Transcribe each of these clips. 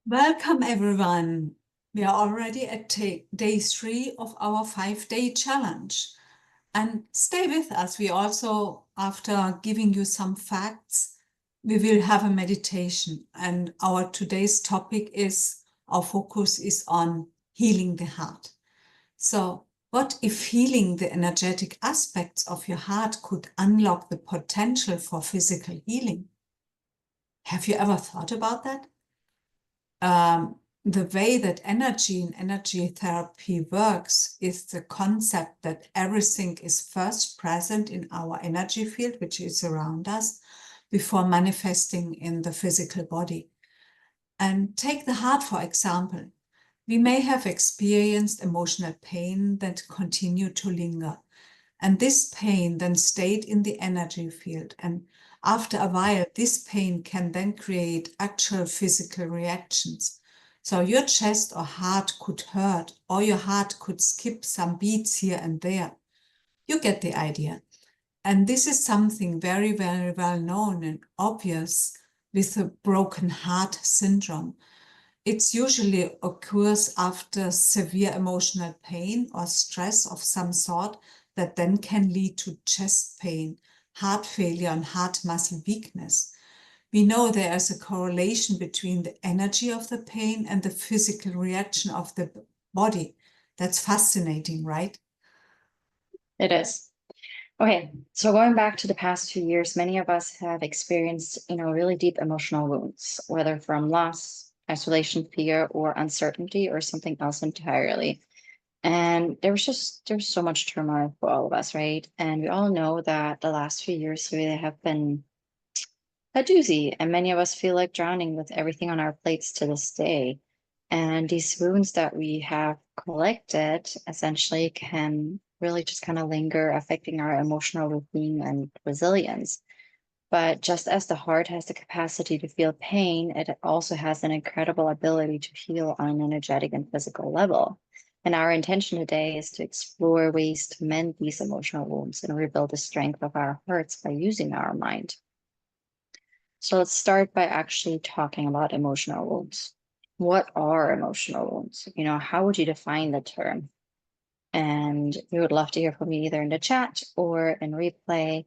Welcome, everyone. We are already at day 3 of our 5-day challenge. And stay with us. We also, after giving you some facts, we will have a meditation. And our today's topic is, our focus is on healing the heart. So what if healing the energetic aspects of your heart could unlock the potential for physical healing? Have you ever thought about that? The way that energy and energy therapy works is the concept that everything is first present in our energy field, which is around us, before manifesting in the physical body. And take the heart, for example. We may have experienced emotional pain that continued to linger. And this pain then stayed in the energy field. And after a while, this pain can then create actual physical reactions. So your chest or heart could hurt, or your heart could skip some beats here and there. You get the idea. And this is something very, very well known and obvious with the broken heart syndrome. It usually occurs after severe emotional pain or stress of some sort that then can lead to chest pain, heart failure, and heart muscle weakness. We know there is a correlation between the energy of the pain and the physical reaction of the body. That's fascinating, right? It is. Okay, so going back to the past few years, many of us have experienced, really deep emotional wounds, whether from loss, isolation, fear, or uncertainty, or something else entirely. And there's so much turmoil for all of us, right? And we all know that the last few years really have been a doozy, and many of us feel like drowning with everything on our plates to this day. And these wounds that we have collected essentially can really just kind of linger, affecting our emotional well-being and resilience. But just as the heart has the capacity to feel pain, it also has an incredible ability to heal on an energetic and physical level. And our intention today is to explore ways to mend these emotional wounds and rebuild the strength of our hearts by using our mind. So let's start by actually talking about emotional wounds. What are emotional wounds? How would you define the term? And we would love to hear from you either in the chat or in replay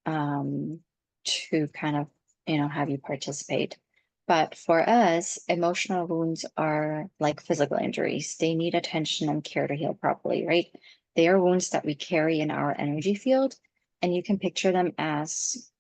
to kind of, have you participate. But for us, emotional wounds are like physical injuries. They need attention and care to heal properly, right? They are wounds that we carry in our energy field, and you can picture them as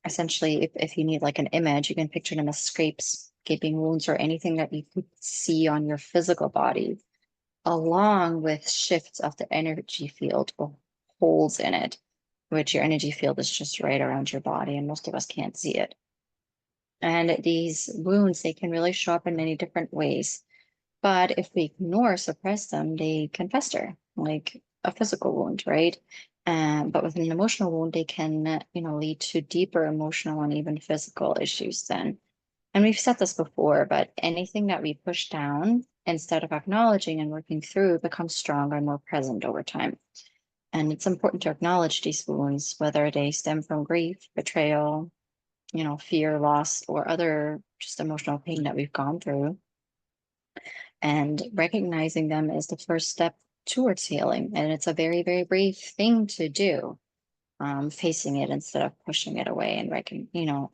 essentially, if you need like an image, you can picture them as scrapes, gaping wounds, or anything that you could see on your physical body, along with shifts of the energy field or holes in it, which your energy field is just right around your body, and most of us can't see it. And these wounds, they can really show up in many different ways. But if we ignore, suppress them, they can fester like a physical wound, right? But with an emotional wound, they can, lead to deeper emotional and even physical issues then. And we've said this before, but anything that we push down instead of acknowledging and working through becomes stronger and more present over time. And it's important to acknowledge these wounds, whether they stem from grief, betrayal, fear, loss, or other just emotional pain that we've gone through. And recognizing them is the first step towards healing. And it's a very, very brave thing to do, facing it instead of pushing it away, and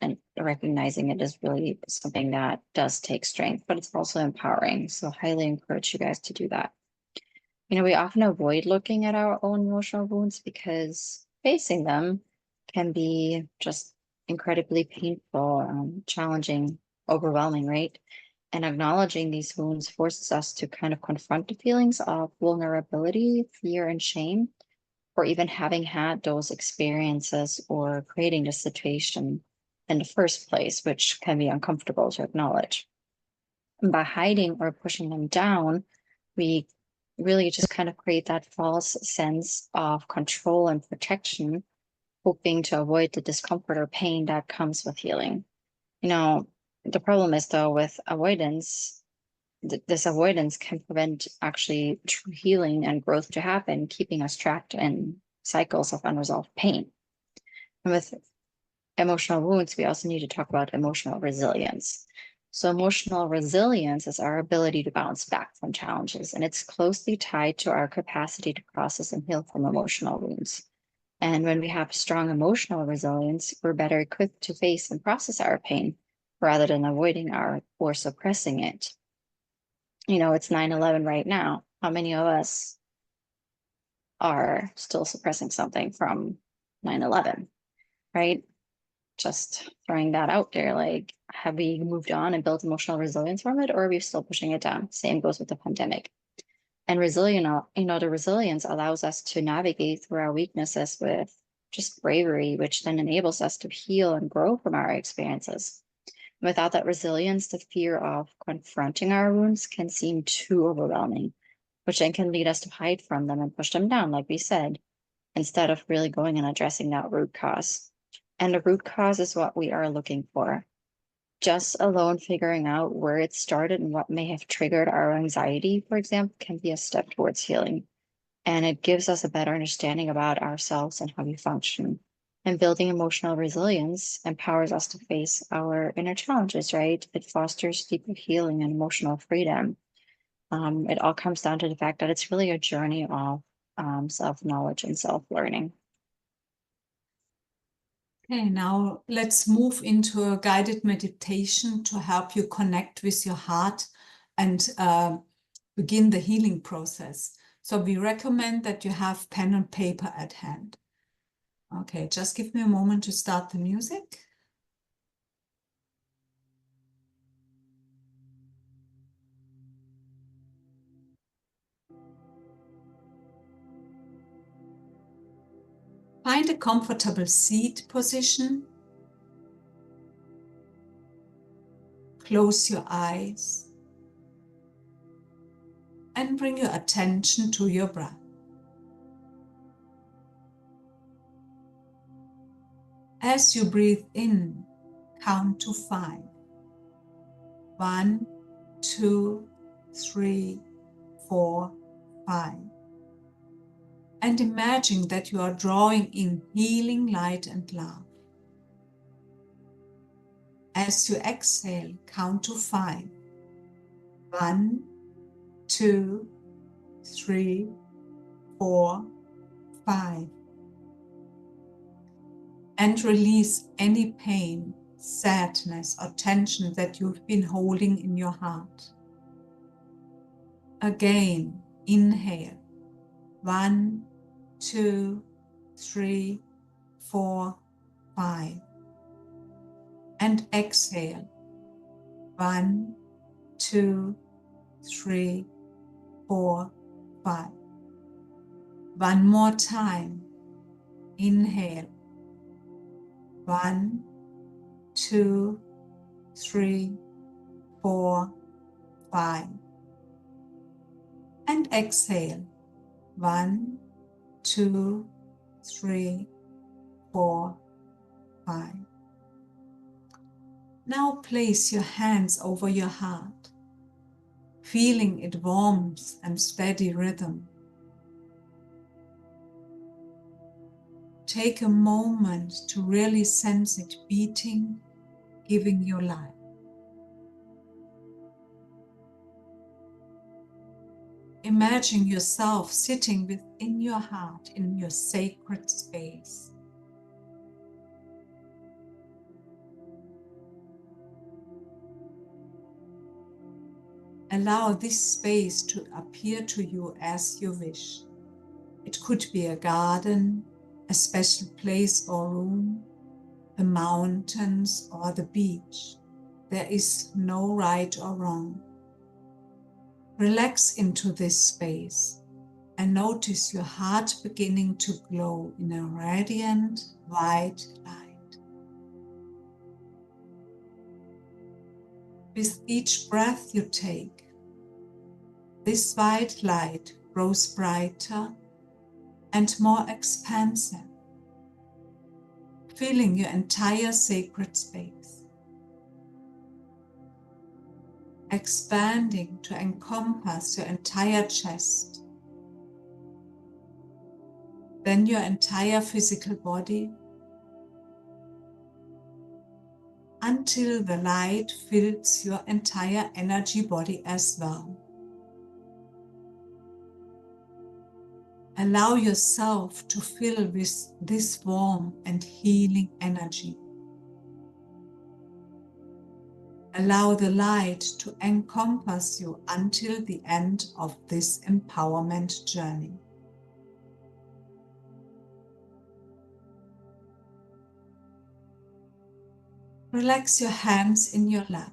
and recognizing it is really something that does take strength, but it's also empowering. So highly encourage you guys to do that. We often avoid looking at our own emotional wounds because facing them can be just incredibly painful, challenging, overwhelming, right? And acknowledging these wounds forces us to kind of confront the feelings of vulnerability, fear, and shame, or even having had those experiences or creating the situation in the first place, which can be uncomfortable to acknowledge. And by hiding or pushing them down, we really just kind of create that false sense of control and protection, hoping to avoid the discomfort or pain that comes with healing. You know, the problem is though with avoidance, this avoidance can prevent actually true healing and growth to happen, keeping us trapped in cycles of unresolved pain. And with emotional wounds, we also need to talk about emotional resilience. So, emotional resilience is our ability to bounce back from challenges, and it's closely tied to our capacity to process and heal from emotional wounds. And when we have strong emotional resilience, we're better equipped to face and process our pain rather than avoiding or suppressing it. You know, it's 9/11 right now. How many of us are still suppressing something from 9/11, right? Just throwing that out there. Like, have we moved on and built emotional resilience from it, or are we still pushing it down? Same goes with the pandemic. And the resilience allows us to navigate through our weaknesses with just bravery, which then enables us to heal and grow from our experiences. Without that resilience, the fear of confronting our wounds can seem too overwhelming, which then can lead us to hide from them and push them down, like we said, instead of really going and addressing that root cause. And the root cause is what we are looking for. Just alone figuring out where it started and what may have triggered our anxiety, for example, can be a step towards healing. And it gives us a better understanding about ourselves and how we function. And building emotional resilience empowers us to face our inner challenges, right? It fosters deeper healing and emotional freedom. It all comes down to the fact that it's really a journey of self-knowledge and self-learning. Okay, now let's move into a guided meditation to help you connect with your heart and begin the healing process. So we recommend that you have pen and paper at hand. Okay, just give me a moment to start the music. Find a comfortable seat position. Close your eyes and bring your attention to your breath. As you breathe in, count to 5. 1, 2, 3, 4, 5. And imagine that you are drawing in healing light and love. As you exhale, count to 5. 1, 2, 3, 4, 5. And release any pain, sadness, or tension that you've been holding in your heart. Again, inhale. 1, 2, 3, 4, 5. And exhale. 1, 2, 3, 4, 5. One more time. Inhale. 1, 2, 3, 4, 5. And exhale. 1, 2, 3, 4, 5. Now place your hands over your heart, feeling its warmth and steady rhythm. Take a moment to really sense it beating, giving you life. Imagine yourself sitting within your heart in your sacred space. Allow this space to appear to you as you wish. It could be a garden, a special place or room, the mountains or the beach. There is no right or wrong. Relax into this space and notice your heart beginning to glow in a radiant white light. With each breath you take, this white light grows brighter and more expansive, filling your entire sacred space, expanding to encompass your entire chest, then your entire physical body, until the light fills your entire energy body as well. Allow yourself to fill with this warm and healing energy. Allow the light to encompass you until the end of this empowerment journey. Relax your hands in your lap,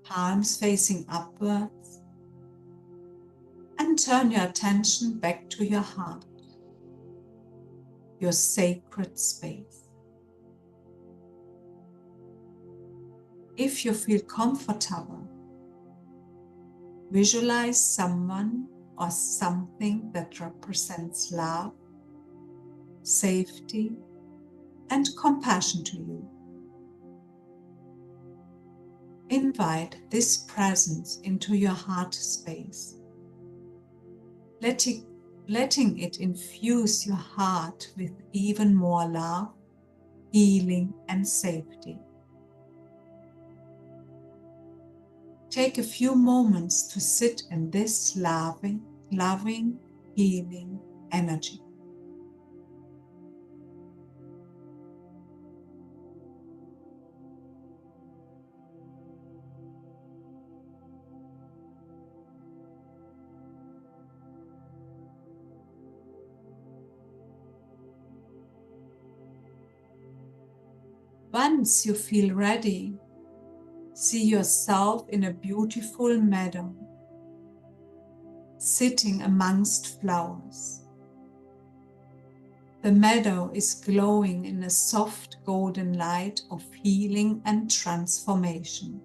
palms facing upwards, and turn your attention back to your heart, your sacred space. If you feel comfortable, visualize someone or something that represents love, safety, and compassion to you. Invite this presence into your heart space, letting it infuse your heart with even more love, healing, and safety. Take a few moments to sit in this loving, healing energy. Once you feel ready, see yourself in a beautiful meadow, sitting amongst flowers. The meadow is glowing in a soft golden light of healing and transformation.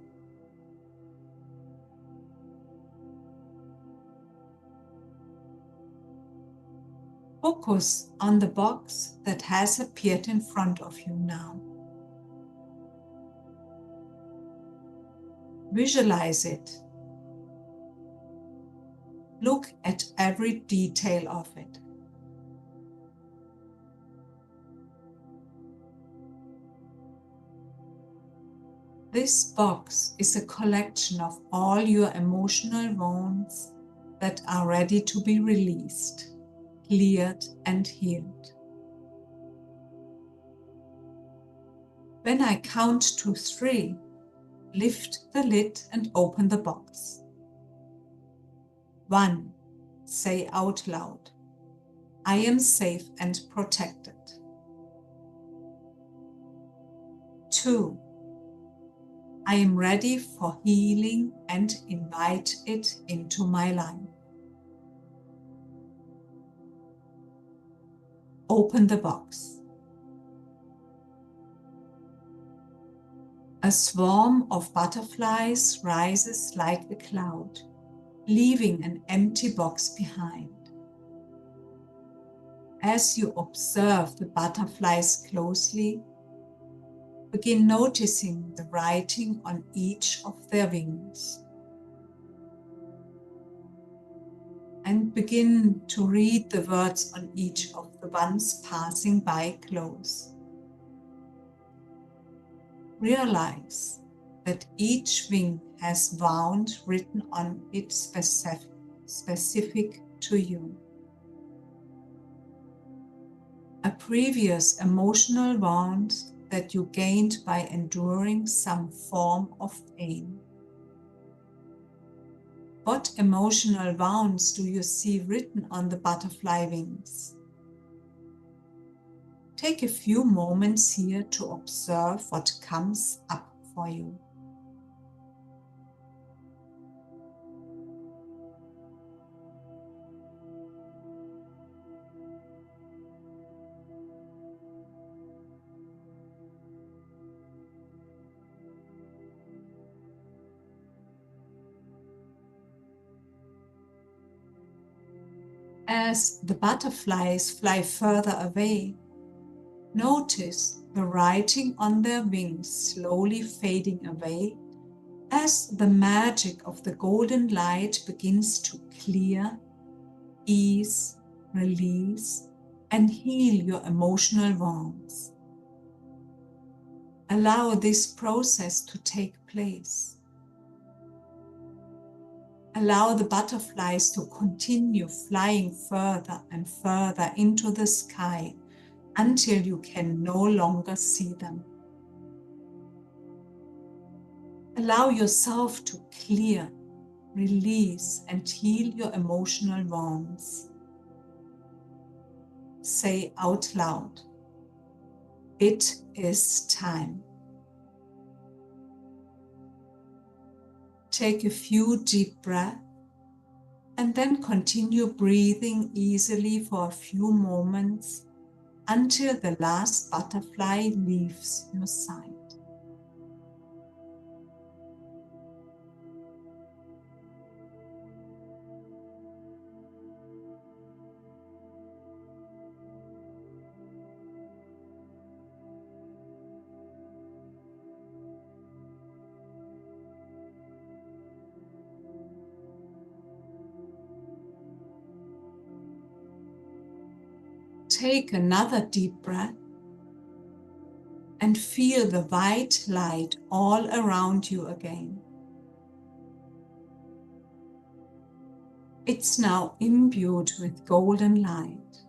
Focus on the box that has appeared in front of you now. Visualize it. Look at every detail of it. This box is a collection of all your emotional wounds that are ready to be released, cleared, and healed. When I count to 3, lift the lid and open the box. 1. Say out loud, I am safe and protected. 2. I am ready for healing and invite it into my life. Open the box. A swarm of butterflies rises like a cloud, leaving an empty box behind. As you observe the butterflies closely, begin noticing the writing on each of their wings. And begin to read the words on each of the ones passing by close. Realize that each wing has wound written on it specific to you. A previous emotional wound that you gained by enduring some form of pain. What emotional wounds do you see written on the butterfly wings? Take a few moments here to observe what comes up for you. As the butterflies fly further away, notice the writing on their wings slowly fading away as the magic of the golden light begins to clear, ease, release, and heal your emotional wounds. Allow this process to take place. Allow the butterflies to continue flying further and further into the sky until you can no longer see them. Allow yourself to clear, release, and heal your emotional wounds. Say out loud, "It is time." Take a few deep breaths and then continue breathing easily for a few moments until the last butterfly leaves your side. Take another deep breath and feel the white light all around you again. It's now imbued with golden light.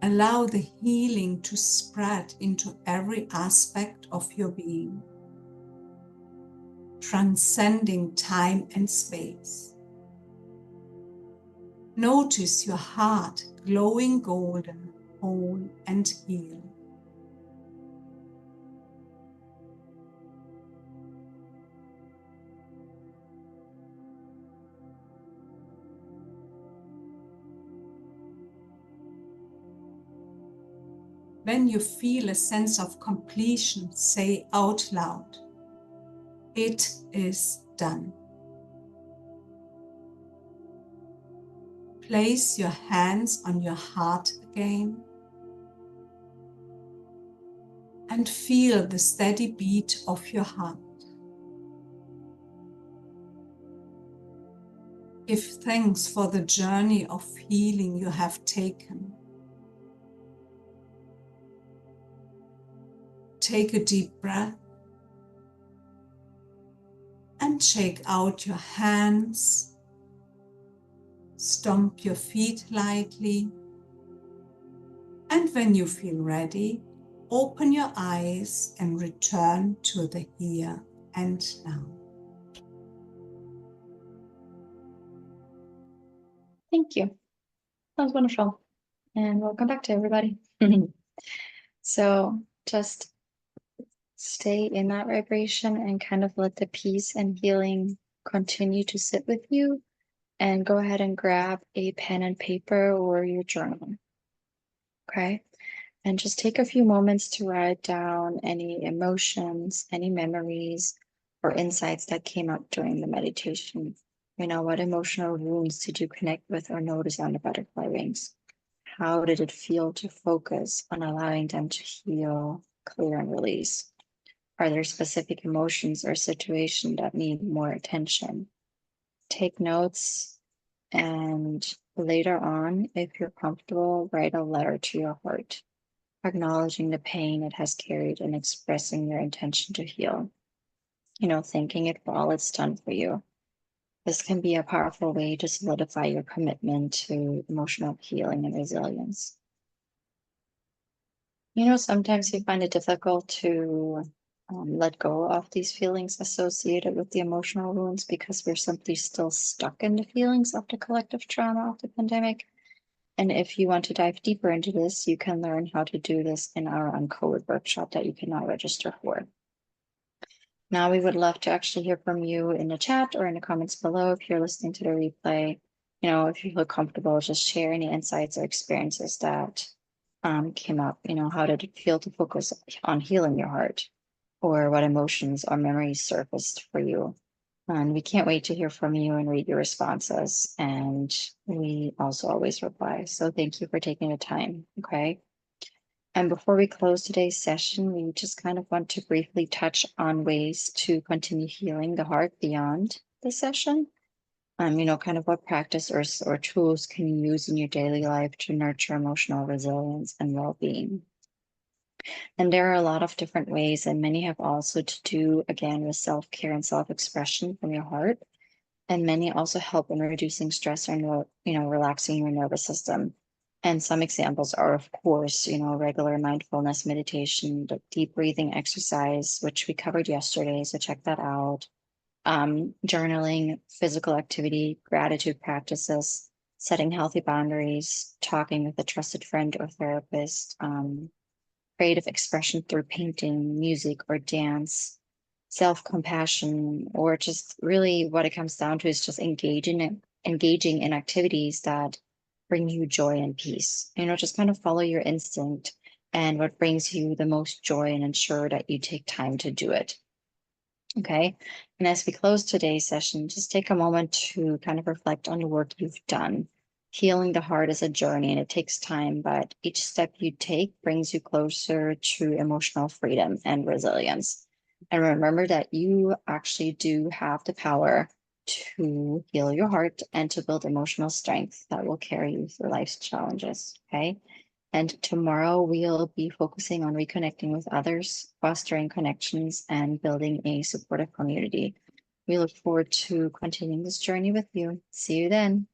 Allow the healing to spread into every aspect of your being, transcending time and space. Notice your heart glowing golden, whole and healed. When you feel a sense of completion, say out loud, "It is done." Place your hands on your heart again and feel the steady beat of your heart. Give thanks for the journey of healing you have taken. Take a deep breath and shake out your hands. Stomp your feet lightly. And when you feel ready, open your eyes and return to the here and now. Thank you. That was wonderful. And welcome back to everybody. So just stay in that vibration and kind of let the peace and healing continue to sit with you. And go ahead and grab a pen and paper or your journal. Okay. And just take a few moments to write down any emotions, any memories, or insights that came up during the meditation. What emotional wounds did you connect with or notice on the butterfly wings? How did it feel to focus on allowing them to heal, clear, and release? Are there specific emotions or situations that need more attention? Take notes, and later on, if you're comfortable, write a letter to your heart, acknowledging the pain it has carried and expressing your intention to heal. Thanking it for all it's done for you. This can be a powerful way to solidify your commitment to emotional healing and resilience. Sometimes we find it difficult to let go of these feelings associated with the emotional wounds because we're simply still stuck in the feelings of the collective trauma of the pandemic. And if you want to dive deeper into this, you can learn how to do this in our Uncode workshop that you can now register for. Now, we would love to actually hear from you in the chat or in the comments below if you're listening to the replay. If you feel comfortable, just share any insights or experiences that came up. How did it feel to focus on healing your heart? Or what emotions or memories surfaced for you? And we can't wait to hear from you and read your responses. And we also always reply. So thank you for taking the time. Okay. And before we close today's session, we just kind of want to briefly touch on ways to continue healing the heart beyond the session. Kind of what practice or tools can you use in your daily life to nurture emotional resilience and well-being? And there are a lot of different ways, and many have also to do again with self-care and self-expression from your heart. And many also help in reducing stress and relaxing your nervous system. And some examples are, of course, regular mindfulness meditation, the deep breathing exercise, which we covered yesterday. So check that out. Journaling, physical activity, gratitude practices, setting healthy boundaries, talking with a trusted friend or therapist, creative expression through painting, music, or dance, self-compassion, or just really what it comes down to is just engaging in activities that bring you joy and peace. Just kind of follow your instinct and what brings you the most joy and ensure that you take time to do it. Okay. And as we close today's session, just take a moment to kind of reflect on the work you've done. Healing the heart is a journey and it takes time, but each step you take brings you closer to emotional freedom and resilience. And remember that you actually do have the power to heal your heart and to build emotional strength that will carry you through life's challenges. Okay. And tomorrow we'll be focusing on reconnecting with others, fostering connections, and building a supportive community. We look forward to continuing this journey with you. See you then.